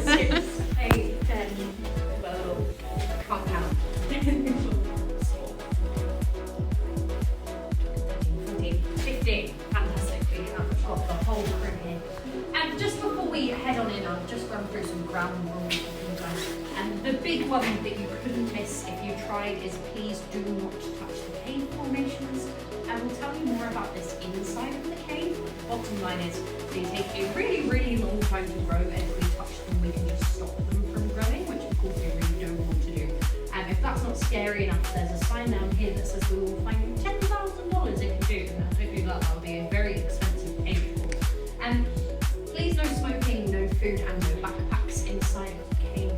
6, 8, 10, 12, can't count. 14, 15. Fantastic. We have got the whole crew here. And just before we head on in, I'll just run through some ground rules with you guys. And the big one that you couldn't miss if you tried is please do not touch the cave formations. And we'll tell you more about this inside of the cave. Bottom line is they take a really, really long time to grow, and if we touch them, we can just stop them from growing, which of course we really don't want to do. And if that's not scary enough, there's a sign down here that says we will find you $10,000 if you do. And I hope you that will be a very expensive cave for. And please no smoking, no food, and no backpacks inside of the cave.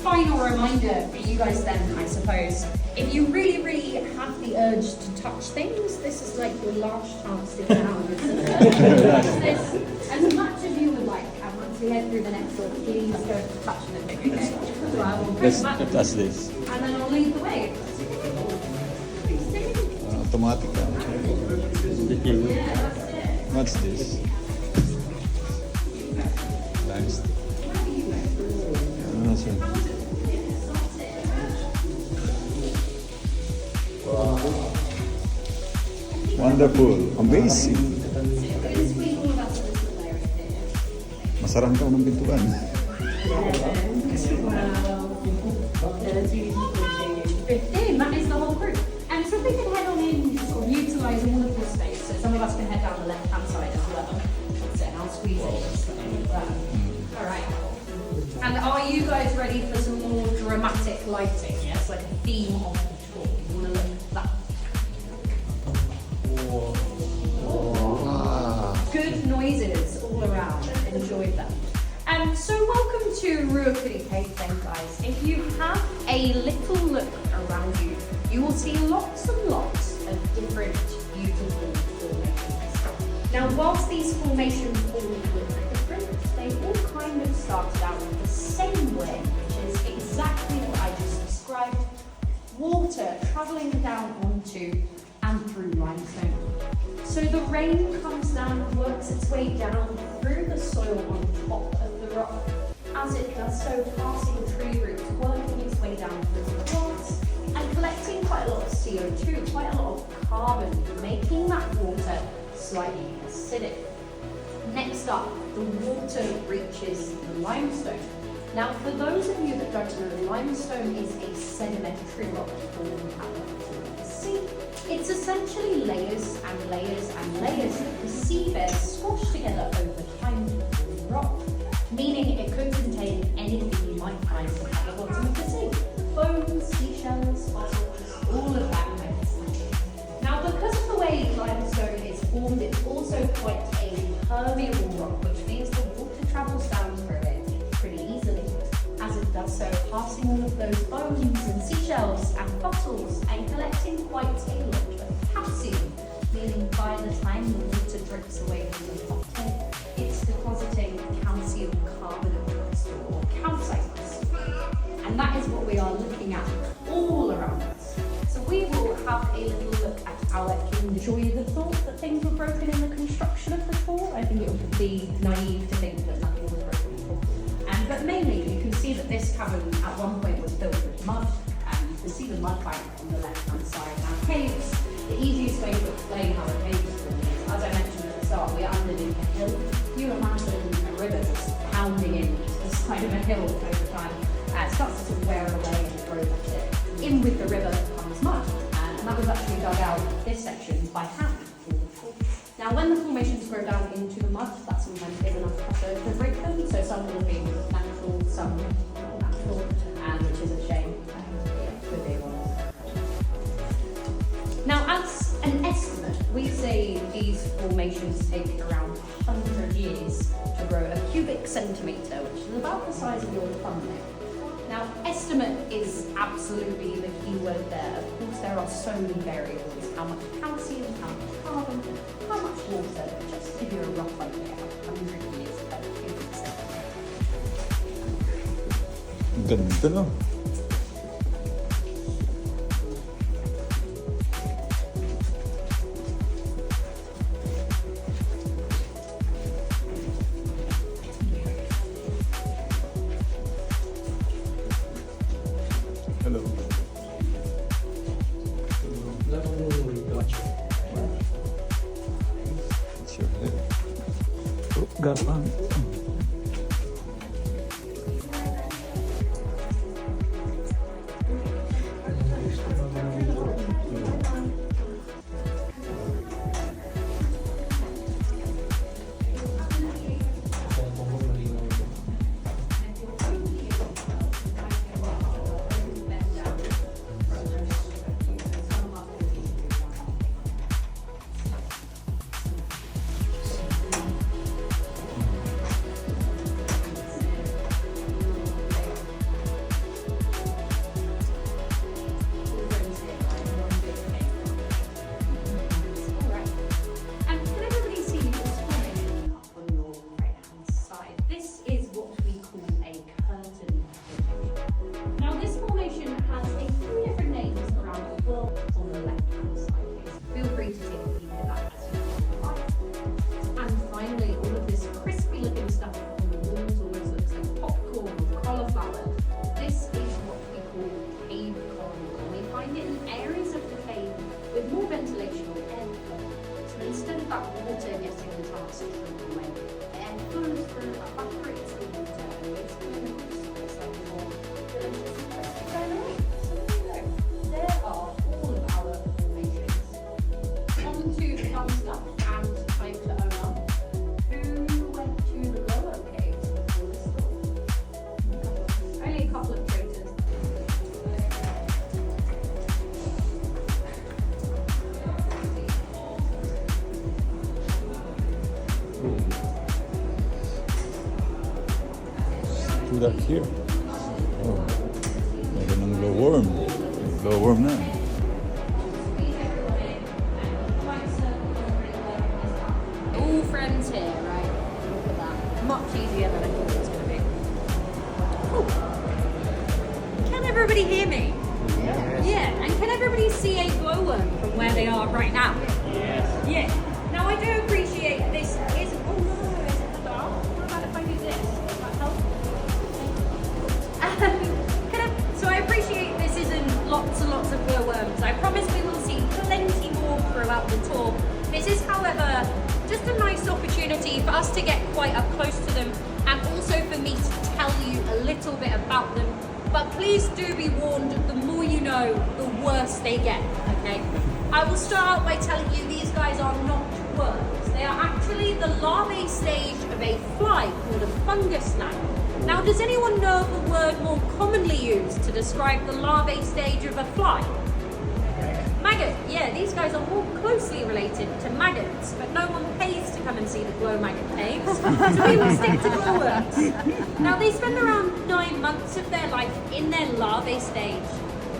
Final reminder for you guys then, I suppose. If you really, really have the urge to touch things, this is like your last chance to get out of this as much as you would like. And once we head through the next door, please don't touch them. Okay? So I will press back, That's this. and then I'll lead the way. Automatic. Yeah, that's it. What's this? Limestone. Wonderful, amazing. Masarang ka ng pintuan. 15, that is the whole group. And so we can head on in, sort of utilise all of this space. So some of us can head down the left-hand side as well. That's it, and I'll squeeze it. Alright. And are you guys ready for some more dramatic lighting? Yes, like a theme of the tour. You want to look at that? Good noises all around. Enjoyed them. So welcome to Ruakuri Cave then, guys. If you have a little look around you, you will see lots and lots of different beautiful formations. Now, whilst these formations all look different, they all kind of started out the same way, which is exactly what I just described. Water travelling down onto and through limestone. So the rain comes down and works its way down through the soil on top of the rock. As it does so, passing tree roots, working its way down through the plants and collecting quite a lot of CO2, quite a lot of carbon, making that water slightly acidic. Next up, the water reaches the limestone. Now, for those of you that don't know, limestone is a sedimentary rock formed at the sea. It's essentially layers and layers and layers of the seabed squashed together over time to form rock, meaning it could contain anything you might find at the bottom of the sea. Bones, seashells, fossils, all of that kind of stuff. Now, because of the way limestone is formed, it's also quite a permeable rock, which means the water travels down through it pretty easily. As it does so, passing all of those bones and seashells and fossils and collecting quite a lot of calcium, meaning by the time the water drips away from the bottom, it's depositing calcium carbonate crystal or calcite crystal. And that is what we are looking at all around us. So we will have a little look at our enjoy the thought that things were broken in the construction of the tour. I think it would be naive to think that nothing was broken before. But mainly you can see that this cavern at one point was filled with mud, and you can see the mud bank on the left-hand side. Now, caves, the easiest way to explain how a cave is formed is, as I mentioned at the start, we are underneath a hill. You imagine a river just pounding in this kind of a hill over time. It starts to sort of wear away and grow back in with the river comes mud. And that was actually dug out, this section, by hand. Now, when the formations grow down into the mud, that's sometimes given enough pressure to break them. So some will be natural, some not natural, which is a shame. Could be one. Now, as an estimate, we say these formations take around 100 years to grow a cubic centimetre, which is about the size of your thumbnail. Now, estimate is absolutely the key word there. Of course, there are so many variables. How much calcium, how much carbon, how much water, just to give you a rough idea of 100 years per cubic centimetre. Ganda, no? Hello. It's your head. Oh, got one. Do that here. Oh, meron ng glowworm. Glowworm na. All friends here, right? Look at that. Much easier than I thought it was going to be. Ooh. Can everybody hear me? Yes. Yeah, and can everybody see a glowworm from where they are right now? Yes. Yeah. Now, I do appreciate this isn't. Oh no, is it the dark? What about if I do this? Does that help? So I appreciate this isn't lots and lots of glowworms. I promise we will see plenty more throughout the tour. This is, however, just a nice opportunity for us to get quite up close to them and also for me to tell you a little bit about them. But please do be warned, the more you know, the worse they get, okay? I will start out by telling you these guys are not worms. They are actually the larvae stage of a fly called a fungus gnat. Now, does anyone know of a word more commonly used to describe the larvae stage of a fly? Maggot. Yeah, these guys are more closely related to maggots, but no one pays to come and see the glow maggot caves, so we will stick to glowworms. Now, they spend around 9 months of their life in their larvae stage,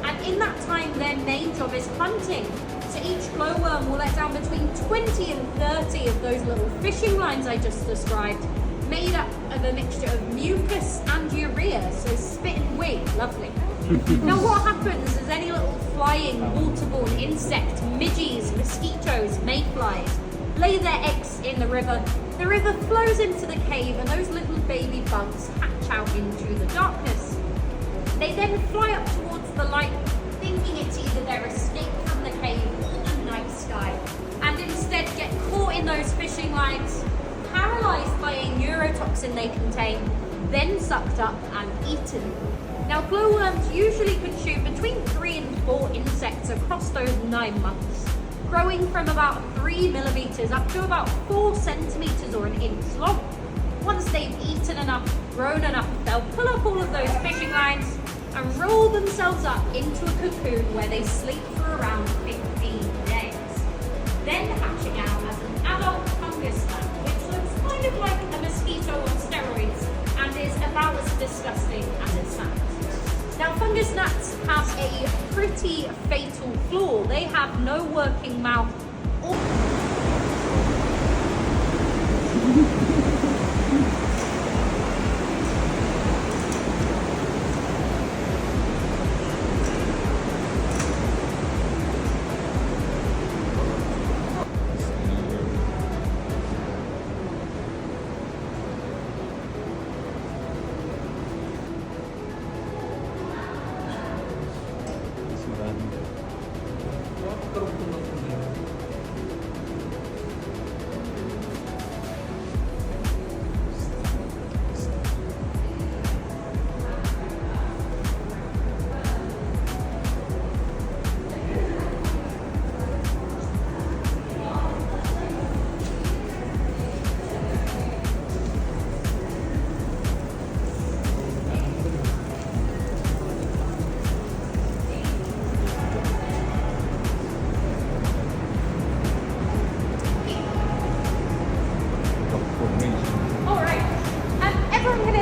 and in that time, their main job is hunting. So each glowworm will let down between 20 and 30 of those little fishing lines I just described, made up of a mixture of mucus and urea, so spit and wing, lovely. Now what happens is any little flying waterborne insect, midges, mosquitoes, mayflies, lay their eggs in the river flows into the cave and those little baby bugs hatch out into the darkness. They then fly up towards the light. away, then sucked up and eaten. Now glowworms usually consume between 3 and 4 insects across those 9 months, growing from about 3 millimeters up to about 4 centimeters or an inch long. Once they've eaten enough, grown enough, they'll pull up all of those fishing lines and roll themselves up into a cocoon where they sleep for around 15 days. Then hatching out as an adult fungus gnat, which looks kind of like a mosquito on steroids and is about as disgusting as it sounds. Now fungus gnats have a pretty fatal flaw. They have no working mouth or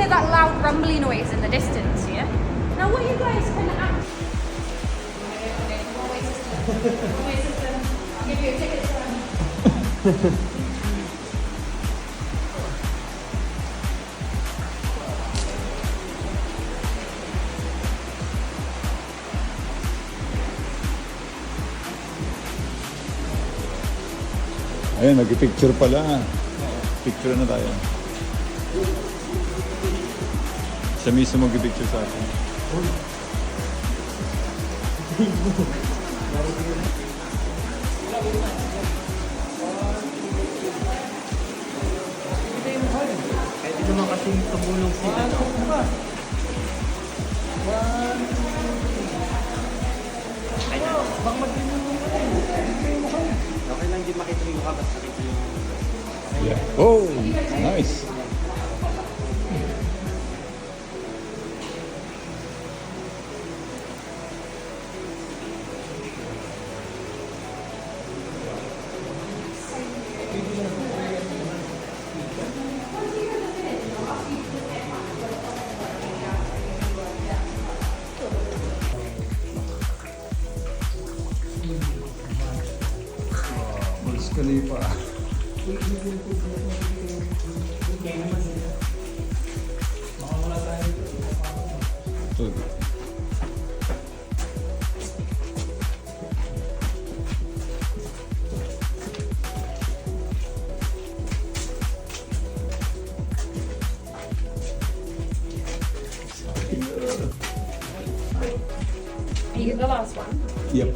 that loud rumbly noise in the distance, yeah? Now what you guys can actually... One-way system. I'll give you a ticket to Ayan, nag-picture pala. Picture na tayo. Siya mismo mag-picture sa akin. Pwede naman kasi tumulong sila. Baka mag-inom mo pa rin. Okay lang din makita yung mukha, basta makita yung... Yeah. Oh, nice. Khalifa. Are you the last one? Yep.